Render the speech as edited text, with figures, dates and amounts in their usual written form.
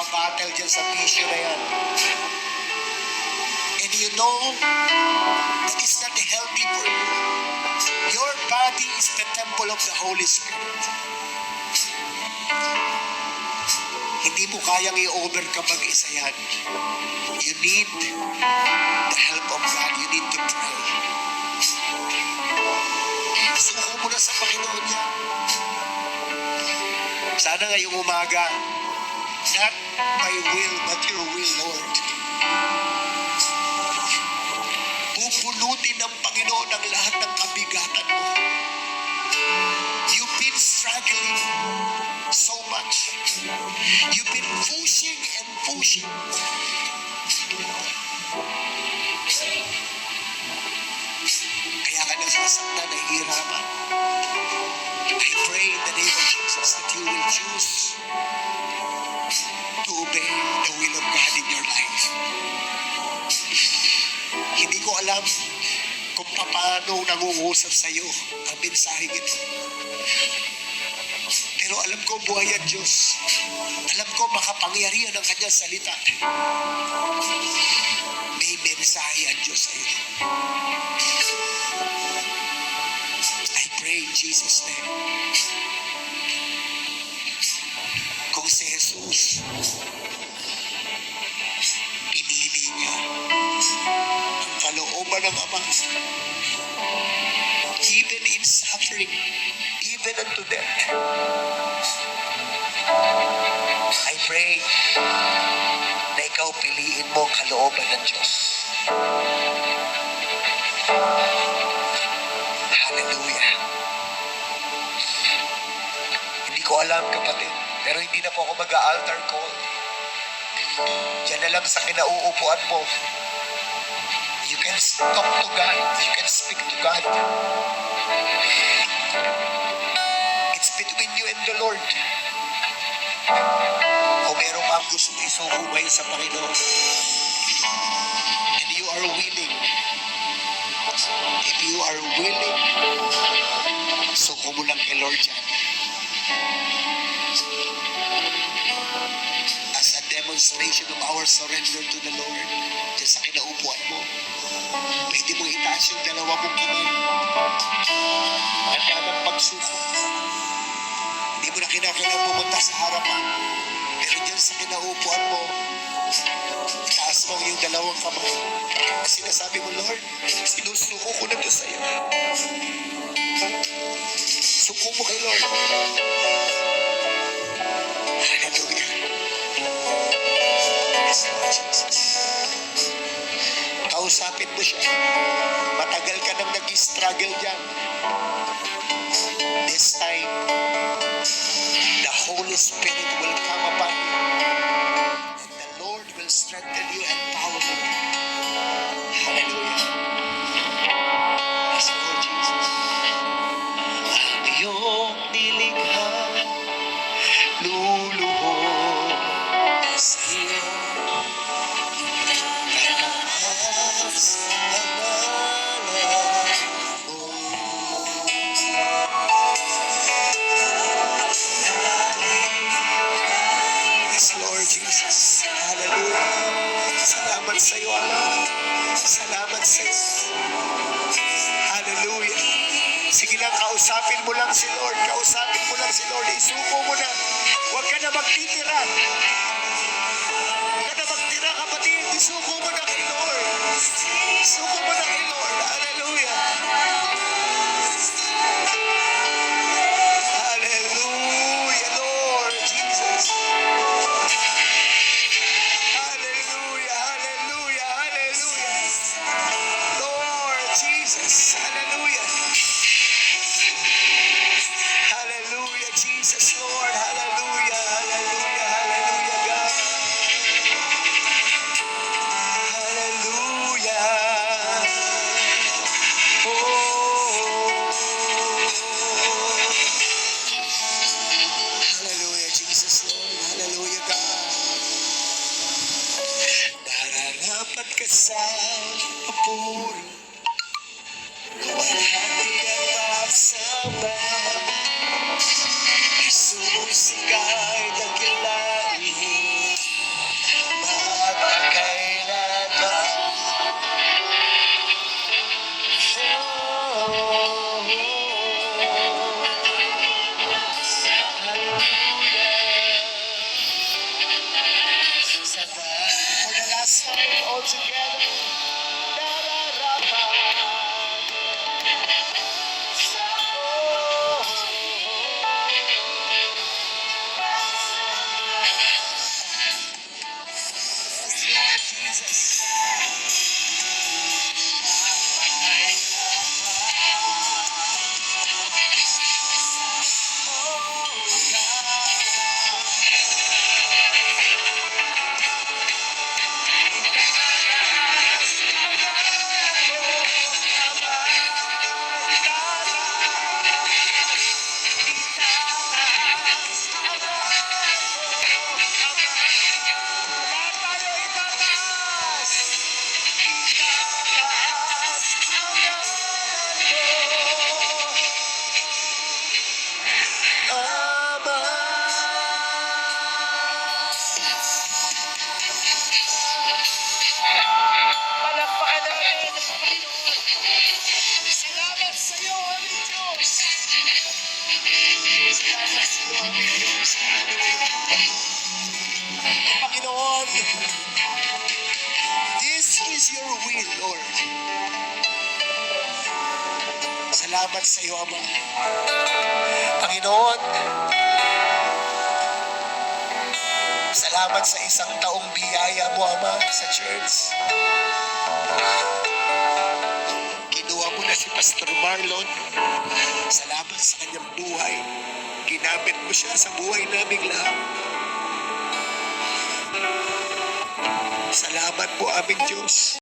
nagbabattle dyan sa bisyo na yan. And you know, that is not healthy for you. Your body is the temple of the Holy Spirit. Hindi mo kayang i-overcome mag-isa yan. You need the help of God. You need to pray. Suko mo na sa Panginoon niya. Sana ngayong umaga, not my will, but your will, Lord. Pupulutin ng Panginoon ang lahat ng kabigatan mo. You've been struggling so much. You've been pushing and pushing. Kaya ka nasasaktan, nahihirapan. I pray in the name of Jesus that you will choose to obey the will of God in your life. Hindi ko alam kung paano nangungusap sa iyo ang mensaheng ito. Pero alam ko buhay ang Diyos. Alam ko makapangyarihan ang kanyang salita. May mensahe ang Diyos sa iyo. I pray in Jesus' name. Kung si Jesus pinili niya ang kalooban ng Ama, even in suffering, even unto death, I pray na ikaw piliin mo ang kalooban ng Diyos. Hallelujah. Hindi ko alam, kapatid, pero hindi na po ako mag-altar call. Diyan na lang sa kinauupuan mo. You can talk to God. You can speak to God. It's between you and the Lord. Kung meron kang gusto isuko ngayon sa Panginoon, and you are willing, if you are willing, suko mo lang kay Lord yan. As a demonstration of our surrender to the Lord, dyan sa kinaupuan mo, pwede mo itaas yung dalawa mong kamay. Handa ng pagsuko. Hindi mo na kinakailangan pumunta sa harapan. Pero dyan sa kinaupuan mo, itaas mo yung dalawang kamay. Kasi sinasabi mo, Lord, sinusuko ko na ito sa'yo. Suko mo kay Lord. Hallelujah. Yes, Lord Jesus. Kausapin mo siya. Matagal ka nang nag-struggle dyan. This time, the Holy Spirit will come upon you. And the Lord will strengthen you and empower you. Hallelujah. Yes, Lord Jesus. Ang iyong nilikha, luluhod sa iyo. Salamat sa iyo, Allah. Salamat sa iyo. Hallelujah. Sige lang, kausapin mo lang si Lord. Kausapin mo lang si Lord. Isuko mo na. Huwag ka na magtitira. Huwag ka na magtira, kapatid. Isuko mo na kay Lord. Isuko mo na kay Lord. Hallelujah. Hallelujah, Lord Jesus. Hallelujah. Hallelujah, Jesus, Lord. Hallelujah. Hallelujah. Hallelujah, God. Hallelujah. Oh. Hallelujah, Jesus, Lord. Hallelujah, God. Nararapat ka sa papuri. Walhati ang magsama. Jesus, ika'y dakilain. will, Lord. Salamat sa iyo, Ama. Panginoon, salamat sa isang taong biyaya mo, Ama, sa church. Kinuha mo na si Pastor Marlon. Salamat sa kanyang buhay. Ginamit mo siya sa buhay naming lahat. Salamat po, aming Diyos.